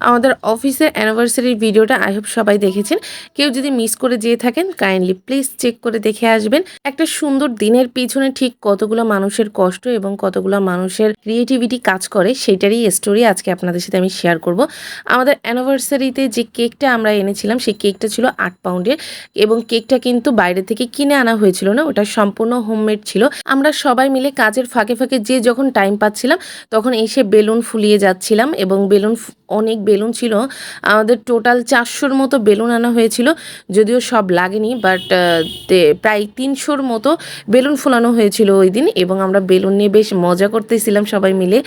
আমাদের অফিসের অ্যানিভার্সারি ভিডিওটা আই হোপ সবাই দেখেছেন। কেউ যদি মিস করে যেয়ে থাকেন কাইন্ডলি প্লিজ চেক করে দেখে আসবেন। একটা সুন্দর দিনের পিছনে ঠিক কতগুলো মানুষের কষ্ট এবং কতগুলো মানুষের ক্রিয়েটিভিটি কাজ করে সেটারই স্টোরি আজকে আপনাদের সাথে আমি শেয়ার করব। আমাদের অ্যানিভার্সারিতে যে কেকটা আমরা এনেছিলাম সেই কেকটা ছিল 8 পাউন্ডের এবং কেকটা কিন্তু বাইরে থেকে কিনে আনা হয়েছিল না, ওটা সম্পূর্ণ হোমমেড ছিল। আমরা সবাই মিলে কাজের ফাঁকে ফাঁকে যে যখন টাইম পাচ্ছিলাম তখন এসে বেলুন ফুলিয়ে যাচ্ছিলাম এবং অনেক বেলুন ছিল। আমাদের টোটাল 400-র মতো বেলুন আনা হয়েছিল, যদিও সব লাগেনি, বাট প্রায় 300-র মতো বেলুন ফোলানো হয়েছিল ওই দিন এবং আমরা বেলুন নিয়ে বেশ মজা করতেছিলাম সবাই মিলে।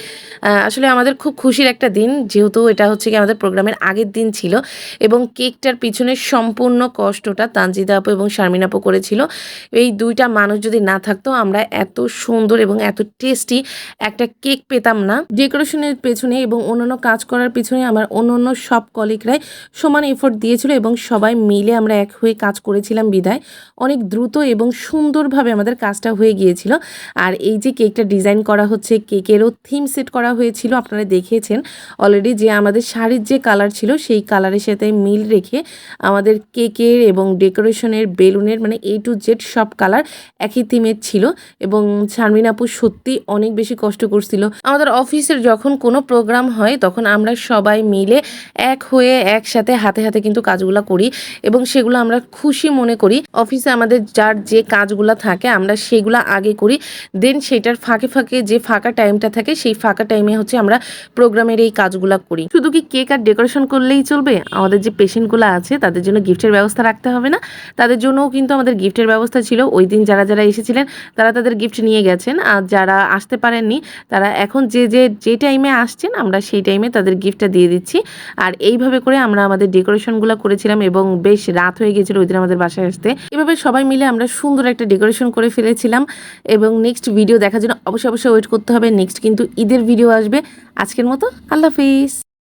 আসলে আমাদের খুব খুশির একটা দিন, যেহেতু এটা হচ্ছে কি আমাদের প্রোগ্রামের আগের দিন ছিল এবং কেকটার পিছনে সম্পূর্ণ কষ্টটা তানজিদা আপু এবং শারমিন আপু করেছিল। এই দুইটা মানুষ যদি না থাকতো আমরা এত সুন্দর এবং এত টেস্টি একটা কেক পেতাম না। ডেকোরেশনের পেছনে এবং অন্যান্য কাজ করার পিছনে আমার অন্য সব কলিগরাই সমান এফোর্ট দিয়েছিল এবং সবাই মিলে আমরা এক হয়ে কাজ করেছিলাম বিধায় অনেক দ্রুত এবং সুন্দরভাবে আমাদের কাজটা হয়ে গিয়েছিল। আর এই যে কেকটা ডিজাইন করা হচ্ছে, কেকেরও থিম সেট করা হয়েছিল, আপনারা দেখেছেন অলরেডি যে আমাদের শাড়ির যে কালার ছিল সেই কালারের সাথে মিল রেখে আমাদের কেকের এবং ডেকোরেশনের বেলুনের মানে A to Z সব কালার একই থিমের ছিল এবং শারমিন আপু সত্যি অনেক বেশি কষ্ট করছিল। আমাদের অফিসের যখন কোনো প্রোগ্রাম হয় তখন আমরা সবাই মিলে এক হয়ে একসাথে হাতে হাতে কিন্তু কাজগুলো করি এবং সেগুলো আমরা খুশি মনে করি। অফিসে আমাদের যার যে কাজগুলো থাকে আমরা সেগুলো আগে করি, দেন সেটার ফাঁকে ফাঁকে যে ফাঁকা টাইমটা থাকে সেই ফাঁকা টাইমে হচ্ছে আমরা প্রোগ্রামের এই কাজগুলো করি। শুধু কি কেক আর ডেকোরেশন করলেই চলবে? আমাদের যে পেশেন্টগুলো আছে তাদের জন্য গিফটের ব্যবস্থা রাখতে হবে না? তাদের জন্যও কিন্তু আমাদের গিফটের ব্যবস্থা ছিল। ওই দিন যারা যারা এসেছিলেন তারা তাদের গিফট নিয়ে গেছেন, আর যারা আসতে পারেননি তারা এখন যে টাইমে আসছেন আমরা সেই টাইমে তাদের গিফটটা দিয়ে দিচ্ছি। আর এইভাবে করে আমরা আমাদের ডেকোরেশনগুলো করেছিলাম এবং বেশ রাত হয়ে গেছিল ওই দিন আমাদের বাসায় আসতে। এভাবে সবাই মিলে আমরা সুন্দর একটা ডেকোরেশন করে ফেলেছিলাম এবং নেক্সট ভিডিও দেখার জন্য অবশ্যই ওয়েট করতে হবে। নেক্সট কিন্তু ঈদের ভিডিও আসবে। আজকের মতো আল্লাহ হাফিজ।